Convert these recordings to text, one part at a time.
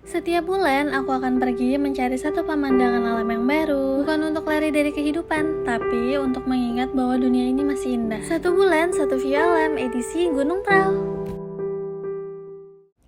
Setiap bulan, aku akan pergi mencari satu pemandangan alam yang baru. Bukan untuk lari dari kehidupan, tapi untuk mengingat bahwa dunia ini masih indah. Satu bulan, satu view alam, edisi Gunung Prau.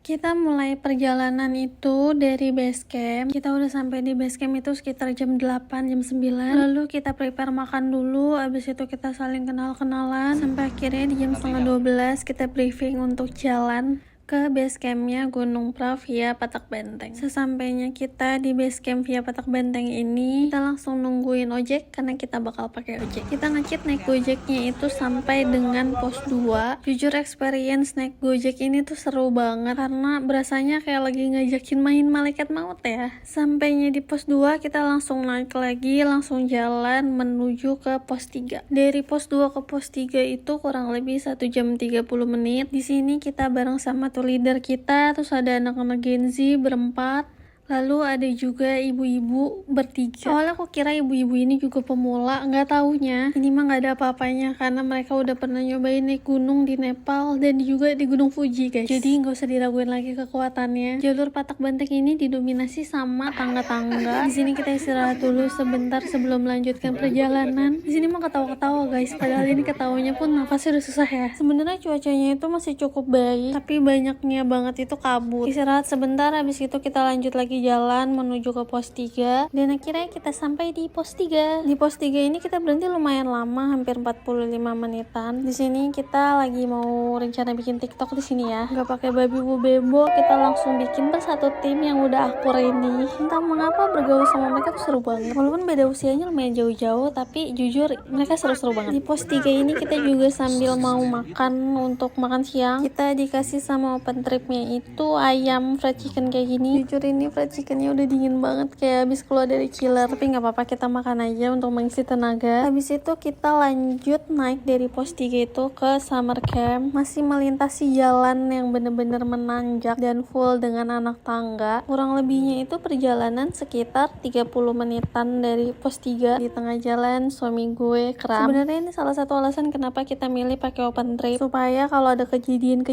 Kita mulai perjalanan itu dari base camp. Kita udah sampai di base camp itu sekitar jam 8, jam 9. Lalu kita prepare makan dulu, abis itu kita saling kenal-kenalan. Sampai akhirnya di jam setengah 12 kita briefing untuk jalan ke base campnya Gunung Prau via Patak Benteng. Sesampainya kita di base camp via Patak Benteng ini, kita langsung nungguin ojek karena kita bakal pakai ojek. Kita ngecit naik gojeknya itu sampai dengan pos 2. Jujur experience naik gojek ini tuh seru banget karena berasanya kayak lagi ngajakin main malaikat maut ya. Sampainya di pos 2 kita langsung naik lagi, langsung jalan menuju ke pos 3. Dari pos 2 ke pos 3 itu kurang lebih 1 jam 30 menit. Di sini kita bareng sama leader kita, terus ada anak-anak Gen Z berempat, lalu ada juga ibu-ibu bertiga. Awalnya aku kira ibu-ibu ini juga pemula, nggak taunya ini mah nggak ada apa-apanya karena mereka udah pernah nyobain naik gunung di Nepal dan juga di Gunung Fuji guys. Jadi nggak usah diraguin lagi kekuatannya. Jalur Patak Benteng ini didominasi sama tangga-tangga. Di sini kita istirahat dulu sebentar sebelum melanjutkan perjalanan. Di sini mah ketawa-ketawa guys, padahal ini ketawanya pun nafasnya udah susah ya. Sebenarnya cuacanya itu masih cukup baik, tapi banyaknya banget itu kabut. Istirahat sebentar, habis itu kita lanjut lagi jalan menuju ke pos 3 dan akhirnya kita sampai di pos 3. Di pos 3 ini kita berhenti lumayan lama, hampir 45 menitan. Di sini kita lagi mau rencana bikin TikTok di sini ya. Gak pakai babi bu bebo, kita langsung bikin bersatu tim yang udah akur ini. Entah mengapa bergaul sama mereka tuh seru banget. Walaupun beda usianya lumayan jauh-jauh, tapi jujur mereka seru-seru banget. Di pos 3 ini kita juga sambil mau makan untuk makan siang. Kita dikasih sama open tripnya itu ayam fried chicken kayak gini. Jujur ini fried chickennya udah dingin banget kayak habis keluar dari chiller, tapi nggak apa-apa, kita makan aja untuk mengisi tenaga. Habis itu kita lanjut naik dari pos 3 itu ke summer camp, masih melintasi jalan yang bener-bener menanjak dan full dengan anak tangga. Kurang lebihnya itu perjalanan sekitar 30 menitan dari pos 3. Di tengah jalan suami gue kram. Sebenarnya ini salah satu alasan kenapa kita milih pakai open trip, supaya kalau ada kejadian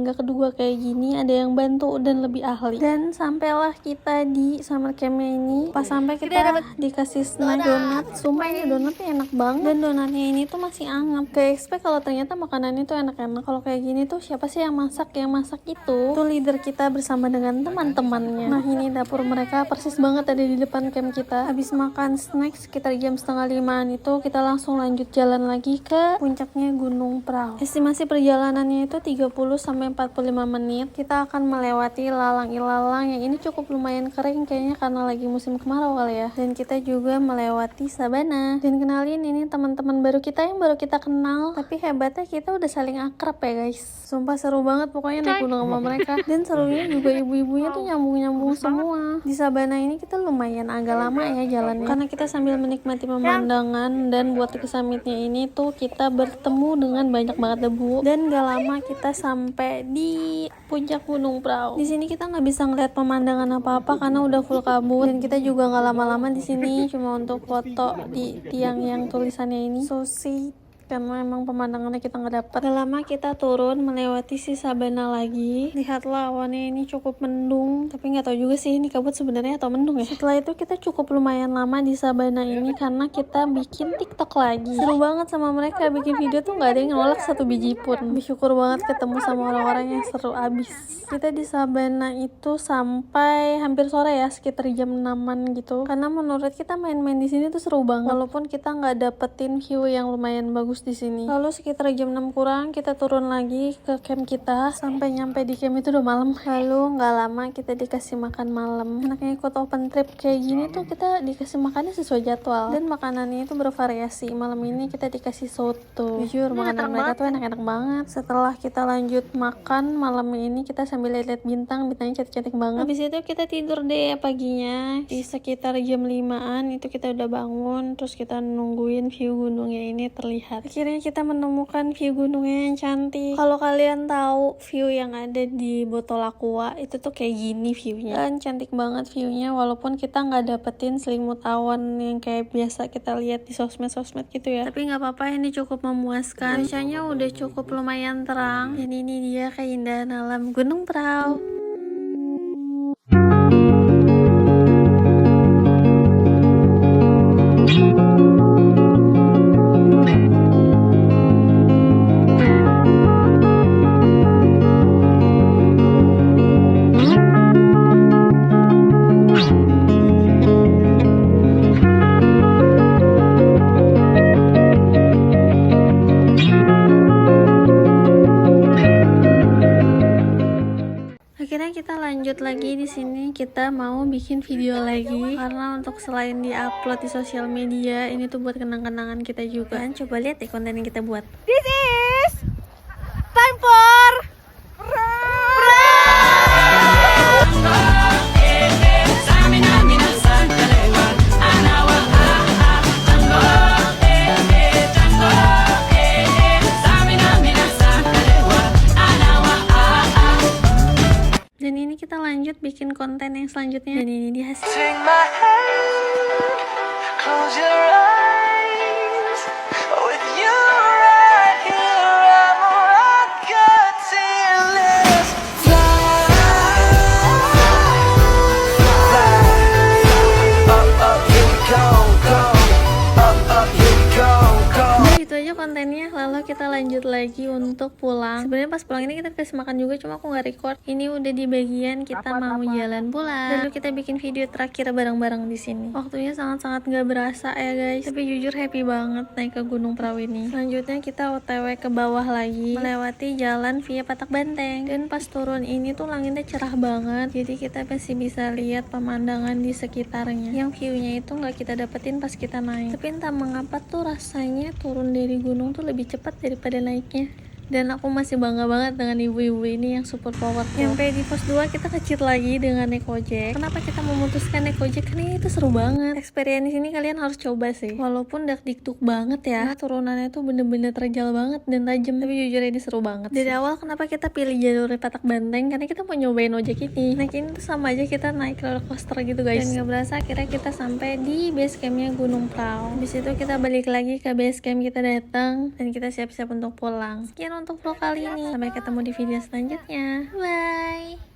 gak kedua kayak gini ada yang bantu dan lebih ahli. Dan sampailah kita di summer campnya ini. Pas sampai kita dikasih snack donat. Sumpah ini donatnya enak banget dan donatnya ini tuh masih anget. Gak expect kalau ternyata makanannya tuh enak-enak. Kalau kayak gini tuh siapa sih yang masak? Yang masak itu tuh leader kita bersama dengan teman-temannya. Nah ini dapur mereka persis banget ada di depan camp kita. Habis makan snack sekitar jam setengah 5-an itu kita langsung lanjut jalan lagi ke puncaknya Gunung Prau. Estimasi perjalanannya itu 30-45 menit. Kita akan melewati lalang-ilalang yang ini cukup lumayan kering kayaknya karena lagi musim kemarau kali ya. Dan kita juga melewati sabana. Dan kenalin ini teman-teman baru kita yang baru kita kenal, tapi hebatnya kita udah saling akrab ya guys. Sumpah seru banget pokoknya naik gunung sama mereka. Dan serunya juga ibu-ibunya tuh nyambung-nyambung semua. Di sabana ini kita lumayan agak lama ya jalannya karena kita sambil menikmati pemandangan. Dan buat ke summitnya ini tuh kita bertemu dengan banyak banget debu. Dan gak lama kita sampai di puncak Gunung Prau. Di sini kita nggak bisa ngeliat pemandangan apa-apa karena udah full kabut, dan kita juga nggak lama-lama di sini cuma untuk foto di tiang yang tulisannya ini so sweet, karena emang pemandangannya kita nggak dapat. Gak lama kita turun melewati si sabana lagi. Lihatlah awannya ini cukup mendung, tapi nggak tahu juga sih ini kabut sebenarnya atau mendung ya. Setelah itu kita cukup lumayan lama di sabana ini karena kita bikin TikTok lagi. Seru banget sama mereka, bikin video tuh nggak ada yang nolak satu biji pun. Bersyukur banget ketemu sama orang-orang yang seru abis. Kita di sabana itu sampai hampir sore ya, sekitar jam 6-an gitu. Karena menurut kita main-main di sini tuh seru banget, walaupun kita nggak dapetin view yang lumayan bagus di sini. Lalu sekitar jam 6 kurang kita turun lagi ke camp kita. Sampai nyampe di camp itu udah malam. Lalu nggak lama kita dikasih makan malam. Enaknya ikut open trip kayak gini tuh kita dikasih makannya sesuai jadwal dan makanannya itu bervariasi. Malam ini kita dikasih soto. Jujur makanan mereka tuh enak-enak banget. Setelah kita lanjut makan malam ini kita sambil lihat bintang, bintangnya cantik-cantik banget. Habis itu kita tidur deh paginya. Di sekitar jam 5-an itu kita udah bangun, terus kita nungguin view gunungnya ini terlihat. Akhirnya kita menemukan view gunungnya yang cantik. Kalau kalian tahu view yang ada di Botol Aqua itu tuh kayak gini viewnya. Dan cantik banget viewnya, walaupun kita nggak dapetin selimut awan yang kayak biasa kita lihat di sosmed-sosmed gitu ya. Tapi nggak apa-apa, ini cukup memuaskan. Cuacanya udah cukup lumayan terang. Dan ini dia keindahan alam Gunung Prau. sini kita mau bikin video lagi karena untuk selain diupload di sosial media, ini tuh buat kenang-kenangan kita juga. Dan coba lihat deh konten yang kita buat. This is time for Dan ini kita lanjut bikin konten yang selanjutnya. Dan ini dia hasil. Take my hand, close your eyes. With you right here, I'm a rocket till it's fly. Up, here we go, go. Up, here we go, go. Nah, itu aja kontennya. Lalu kita lanjut lagi untuk pulang. Sebenarnya pas pulang ini kita kasih makan juga, cuma aku nggak record. Ini udah di bagian kita mau jalan pulang. Lalu kita bikin video terakhir bareng-bareng di sini. Waktunya sangat-sangat nggak berasa ya guys. Tapi jujur happy banget naik ke Gunung Prau ini. Selanjutnya kita OTW ke bawah lagi, melewati jalan via Patak Banteng. Dan pas turun ini tuh langitnya cerah banget. Jadi kita masih bisa lihat pemandangan di sekitarnya. Yang view-nya itu nggak kita dapetin pas kita naik. Tapi entah mengapa tuh rasanya turun dari gunung tuh lebih cepat daripada naiknya. Dan aku masih bangga banget dengan ibu-ibu ini yang super powerful. Sampai di pos 2 kita kecil lagi dengan naik ojek. Kenapa kita memutuskan naik ojek? Karena itu seru banget. Experience ini kalian harus coba sih. Walaupun dak-dikduk banget ya. Turunannya tuh bener-bener terjal banget dan tajam. Tapi jujur ini seru banget. Dari awal kenapa kita pilih jalur Patak Banteng? Karena kita mau nyobain ojek ini. Naik ini tuh sama aja kita naik roller coaster gitu guys. Dan gak berasa akhirnya kita sampai di base campnya Gunung Prau. Habis itu kita balik lagi ke base camp kita datang. Dan kita siap-siap untuk pulang. Sekian untuk vlog kali ini. Sampai ketemu di video selanjutnya. Bye.